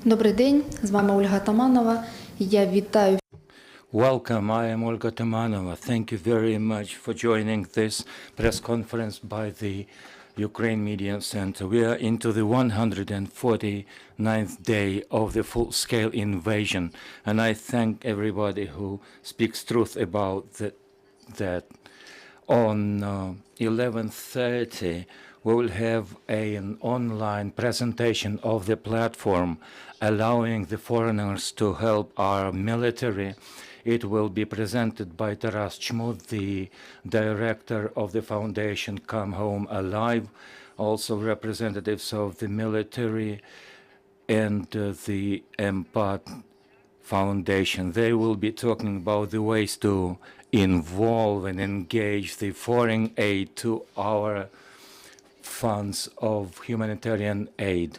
Добрий день, з вами Ольга Таманова. Я вітаю. Welcome, I am Olga Tamanova. Thank you very much for joining this press conference by the Ukraine Media Center. We are into the 149th day of the full-scale invasion, and I thank everybody who speaks truth about that. On 11:30, we will have an online presentation of the platform allowing the foreigners to help our military. It will be presented by Taras Chmut, the director of the foundation Come Home Alive, also representatives of the military and the Empath Foundation. They will be talking about the ways to involve and engage the foreign aid to our funds of humanitarian aid.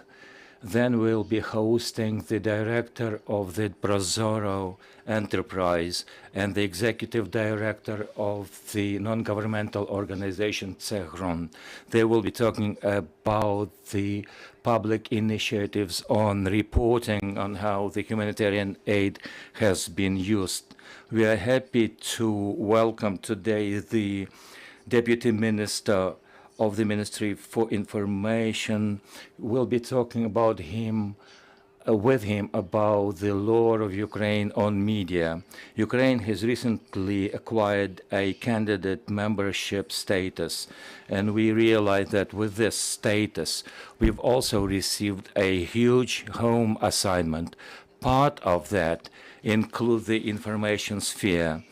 Then we'll be hosting the director of the Prozoro enterprise and the executive director of the non-governmental organization Tsehron. They will be talking about the public initiatives on reporting on how the humanitarian aid has been used. We are happy to welcome today the Deputy Minister of the Ministry for Information. We'll be talking about with him about the law of Ukraine on media. Ukraine has recently acquired a candidate membership status, and we realize that with this status, we've also received a huge home assignment. Part of that includes the information sphere.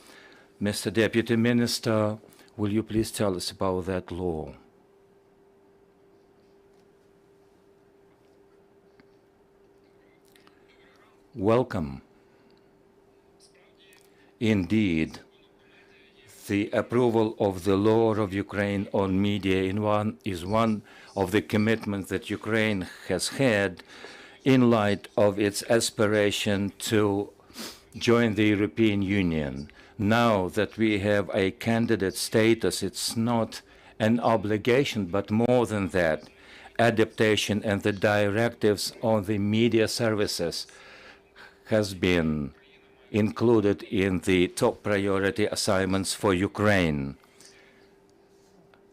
Mr. Deputy Minister, will you please tell us about that law? Welcome. Indeed, the approval of the law of Ukraine on media is one of the commitments that Ukraine has had in light of its aspiration to join the European Union. Now that we have a candidate status, it's not an obligation, but more than that, adaptation and the directives on the media services has been included in the top priority assignments for Ukraine.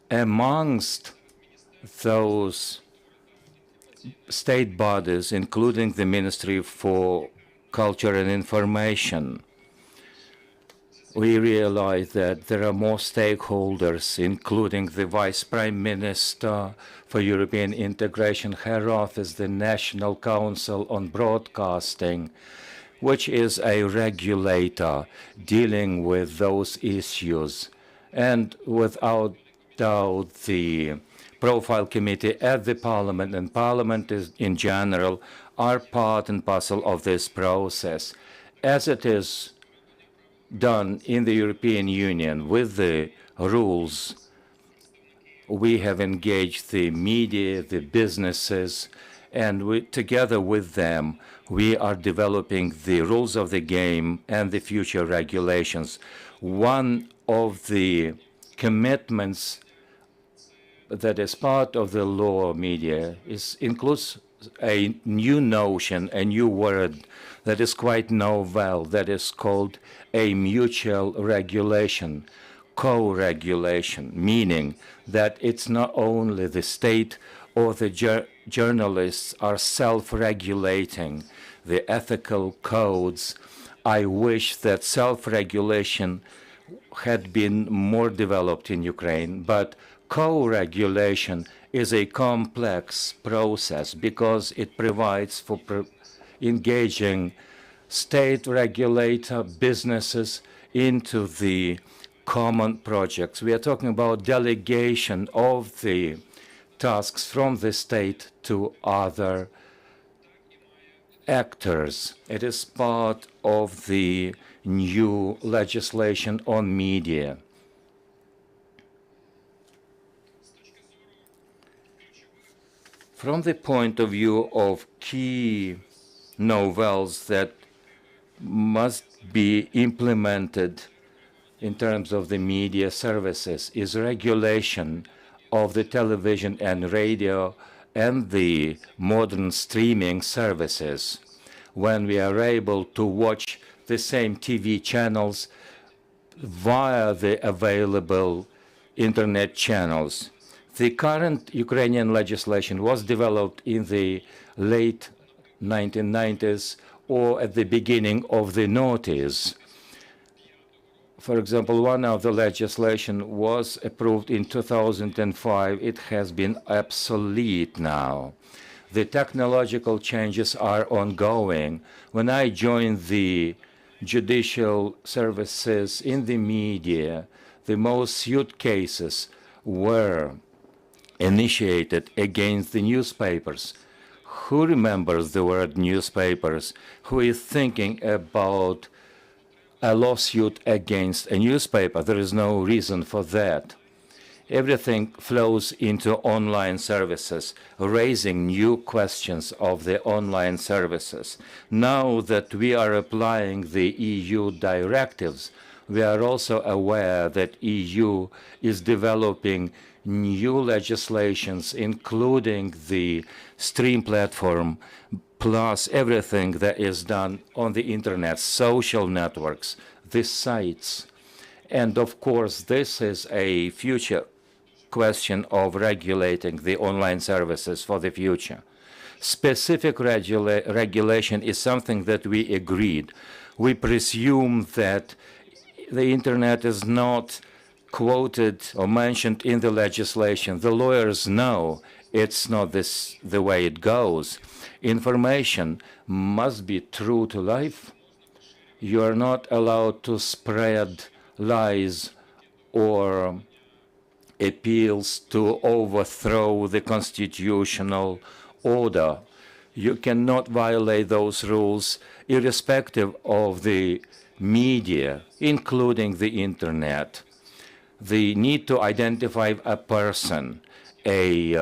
Amongst those state bodies, including the Ministry for Culture and Information, we realize that there are more stakeholders, including the Vice Prime Minister for European Integration, her office, the National Council on Broadcasting, which is a regulator dealing with those issues. And without doubt, the Profile Committee at the Parliament and Parliament in general are part and parcel of this process. As it is done in the European Union with the rules, we have engaged the media, the businesses, and together with them, we are developing the rules of the game and the future regulations. One of the commitments that is part of the law of media includes a new notion, a new word that is quite novel, that is called a mutual regulation, co-regulation, meaning that it's not only the state or the journalists are self-regulating the ethical codes. I wish that self-regulation had been more developed in Ukraine, but co-regulation is a complex process because it provides for engaging state regulator businesses into the common projects. We are talking about delegation of the tasks from the state to other actors. It is part of the new legislation on media. From the point of view of key novels that must be implemented in terms of the media services is regulation of the television and radio and the modern streaming services. when we are able to watch the same TV channels via the available internet channels. The current Ukrainian legislation was developed in the late 1990s or at the beginning of the noughties. For example, one of the legislation was approved in 2005. It has been obsolete now. The technological changes are ongoing. When I joined the judicial services in the media, the most sued cases were initiated against the newspapers. Who remembers the word newspapers? Who is thinking about a lawsuit against a newspaper? There is no reason for that. Everything flows into online services, raising new questions of the online services. Now that we are applying the EU directives, we are also aware that EU is developing new legislations, including the stream platform, plus everything that is done on the internet, social networks, the sites. And of course, this is a future question of regulating the online services for the future. Specific regulation is something that we agreed. We presume that the internet is not quoted or mentioned in the legislation. The lawyers know it's not the way it goes. Information must be true to life. You are not allowed to spread lies or appeals to overthrow the constitutional order. You cannot violate those rules irrespective of the media, including the internet. The need to identify a person, a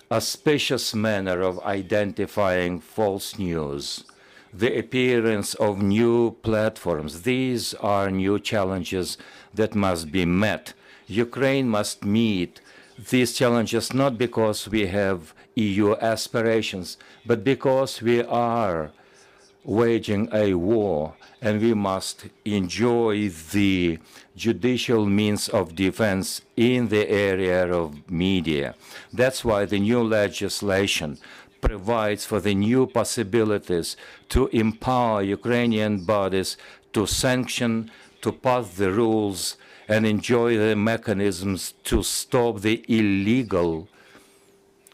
auspicious manner of identifying false news, the appearance of new platforms. These are new challenges that must be met. Ukraine must meet these challenges not because we have EU aspirations, but because we are waging a war, and we must enjoy the judicial means of defense in the area of media. That's why the new legislation provides for the new possibilities to empower Ukrainian bodies to sanction, to pass the rules, and enjoy the mechanisms to stop the illegal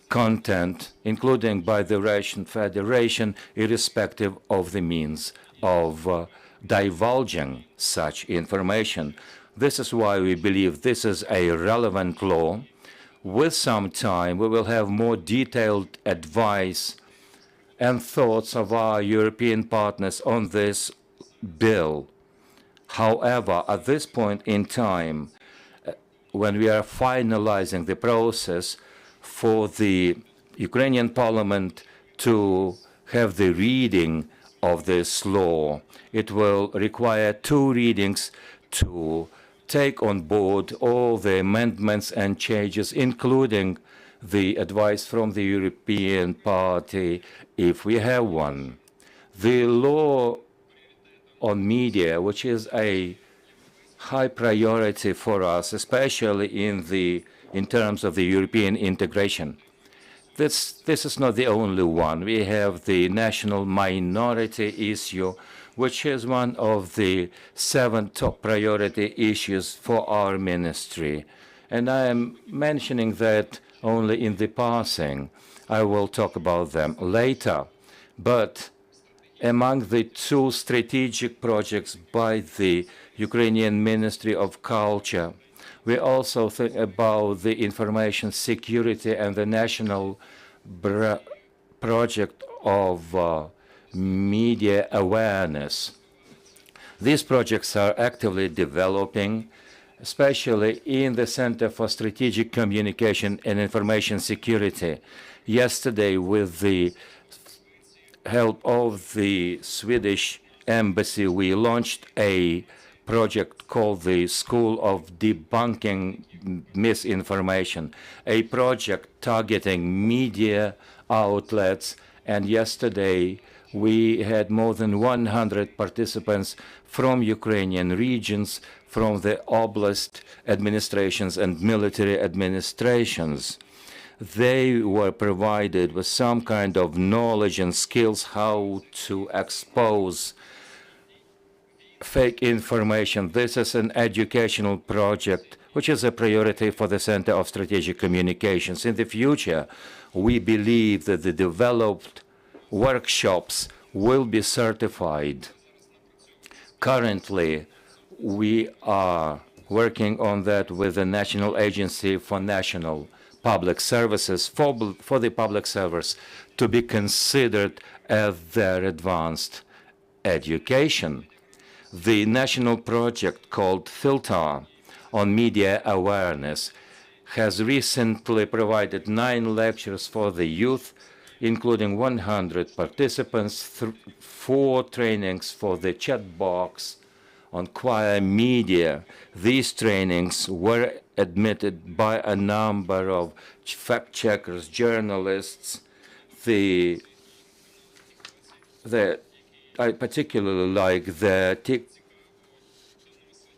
content, including by the Russian Federation, irrespective of the means of divulging such information. This is why we believe this is a relevant law. With some time, we will have more detailed advice and thoughts of our European partners on this bill. However, at this point in time, when we are finalizing the process for the Ukrainian parliament to have the reading of this law, it will require 2 readings to take on board all the amendments and changes, including the advice from the European Party, if we have one. The law on media, which is a high priority for us, especially in terms of the European integration. This is not the only one. We have the national minority issue, which is one of the 7 top priority issues for our ministry. And I am mentioning that only in the passing. I will talk about them later. But among the 2 strategic projects by the Ukrainian Ministry of Culture, we also think about the information security and the national project of media awareness. These projects are actively developing, especially in the Center for Strategic Communication and Information Security. Yesterday, with the help of the Swedish Embassy, we launched a project called the School of Debunking Misinformation, a project targeting media outlets. And yesterday, We had more than 100 participants from Ukrainian regions, from the oblast administrations and military administrations. They were provided with some kind of knowledge and skills how to expose fake information. This is an educational project which is a priority for the Center of Strategic Communications. In the future, we believe that the developed workshops will be certified. Currently, we are working on that with the National Agency for National Public Services for the public servers to be considered as their advanced education. The national project called Filter on media awareness has recently provided 9 lectures for the youth, including 100 participants, 4 trainings for the chat box on queer media. These trainings were admitted by a number of fact-checkers, journalists. I particularly like the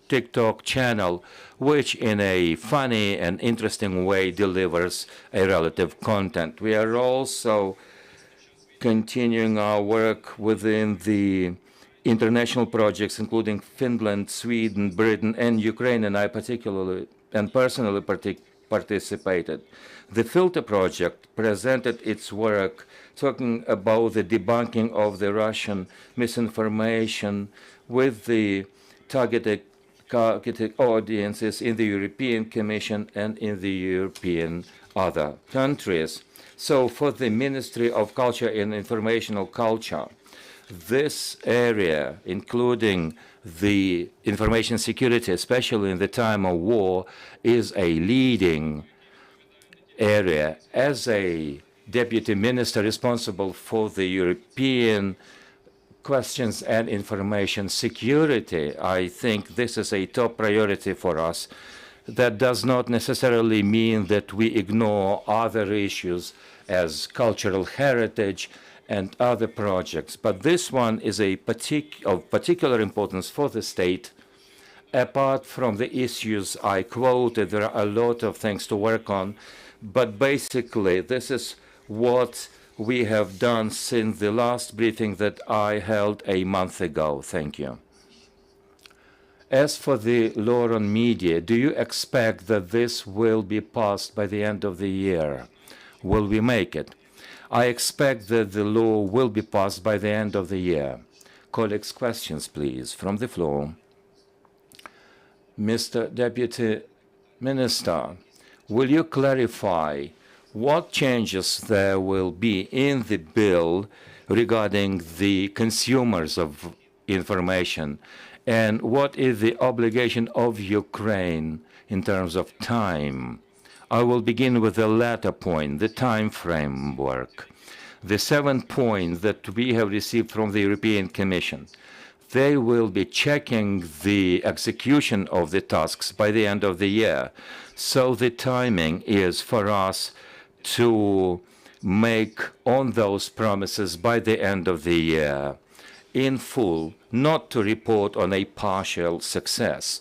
TikTok channel, which in a funny and interesting way delivers a relative content. We are also continuing our work within the international projects, including Finland, Sweden, Britain, and Ukraine, and I particularly and personally participated. The Filter project presented its work talking about the debunking of the Russian misinformation with the targeted audiences in the European Commission and in the European other countries. So for the Ministry of Culture and Informational Culture, this area, including the information security, especially in the time of war, is a leading area. As a deputy minister responsible for the European questions and information security, I think this is a top priority for us. That does not necessarily mean that we ignore other issues as cultural heritage and other projects, but this one is of particular importance for the state. Apart from the issues I quoted, there are a lot of things to work on, but basically this is what we have done since the last briefing that I held a month ago. Thank you. As for the law on media, do you expect that this will be passed by the end of the year? Will we make it? I expect that the law will be passed by the end of the year. Colleagues, questions, please, from the floor. Mr. Deputy Minister, will you clarify what changes there will be in the bill regarding the consumers of information, and what is the obligation of Ukraine in terms of time? I will begin with the latter point, the time framework. The 7 points that we have received from the European Commission, they will be checking the execution of the tasks by the end of the year. So the timing is for us to make on those promises by the end of the year in full, not to report on a partial success.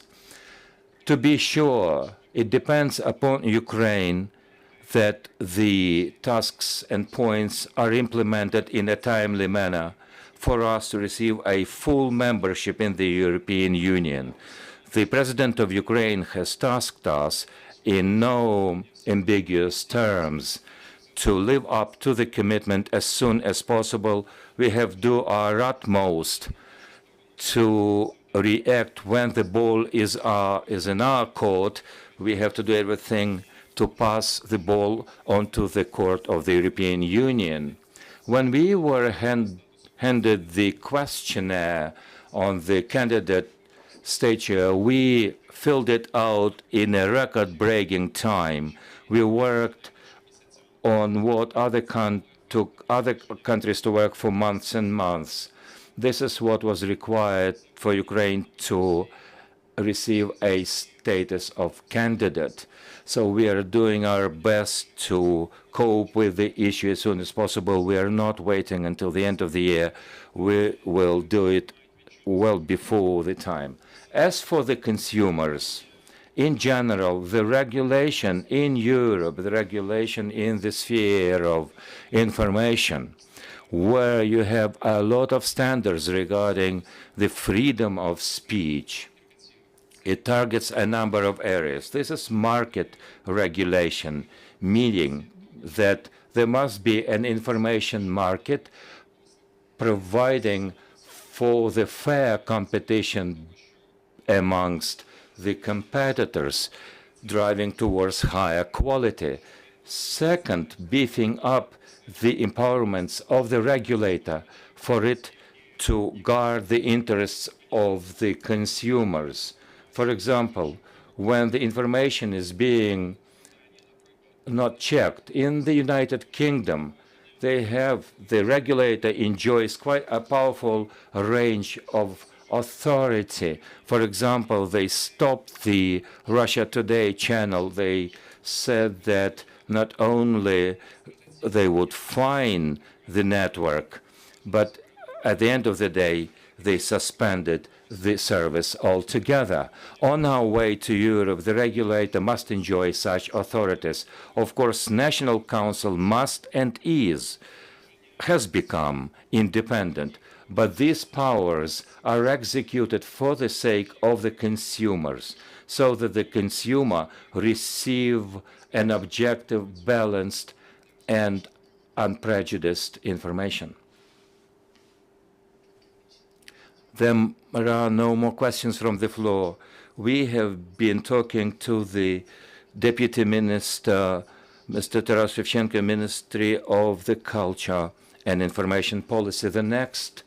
To be sure, it depends upon Ukraine that the tasks and points are implemented in a timely manner for us to receive a full membership in the European Union. The President of Ukraine has tasked us in no ambiguous terms to live up to the commitment as soon as possible. We have to do our utmost to react when the ball is in our court. We have to do everything to pass the ball onto the court of the European Union. When we were handed the questionnaire on the candidate stature, we filled it out in a record-breaking time. We worked on what took other countries to work for months and months. This is what was required for Ukraine to receive a status of candidate. So we are doing our best to cope with the issue as soon as possible. We are not waiting until the end of the year. We will do it well before the time. As for the consumers, in general, the regulation in Europe, the regulation in the sphere of information, where you have a lot of standards regarding the freedom of speech, it targets a number of areas. This is market regulation, meaning that there must be an information market providing for the fair competition amongst the competitors, driving towards higher quality. Second, beefing up the empowerments of the regulator for it to guard the interests of the consumers. For example, when the information is being not checked, in the United Kingdom, the regulator enjoys quite a powerful range of authority. For example, they stopped the Russia Today channel. They said that not only they would fine the network, but at the end of the day, they suspended the service altogether. On our way to Europe, the regulator must enjoy such authorities. Of course, National Council must and has become independent, but these powers are executed for the sake of the consumers, so that the consumer receive an objective, balanced, and unprejudiced information. There are no more questions from the floor. We have been talking to the Deputy Minister, Mr. Taras Shevchenko, Ministry of the Culture and Information Policy. The next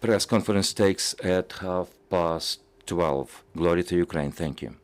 press conference takes at 12:30. Glory to Ukraine. Thank you.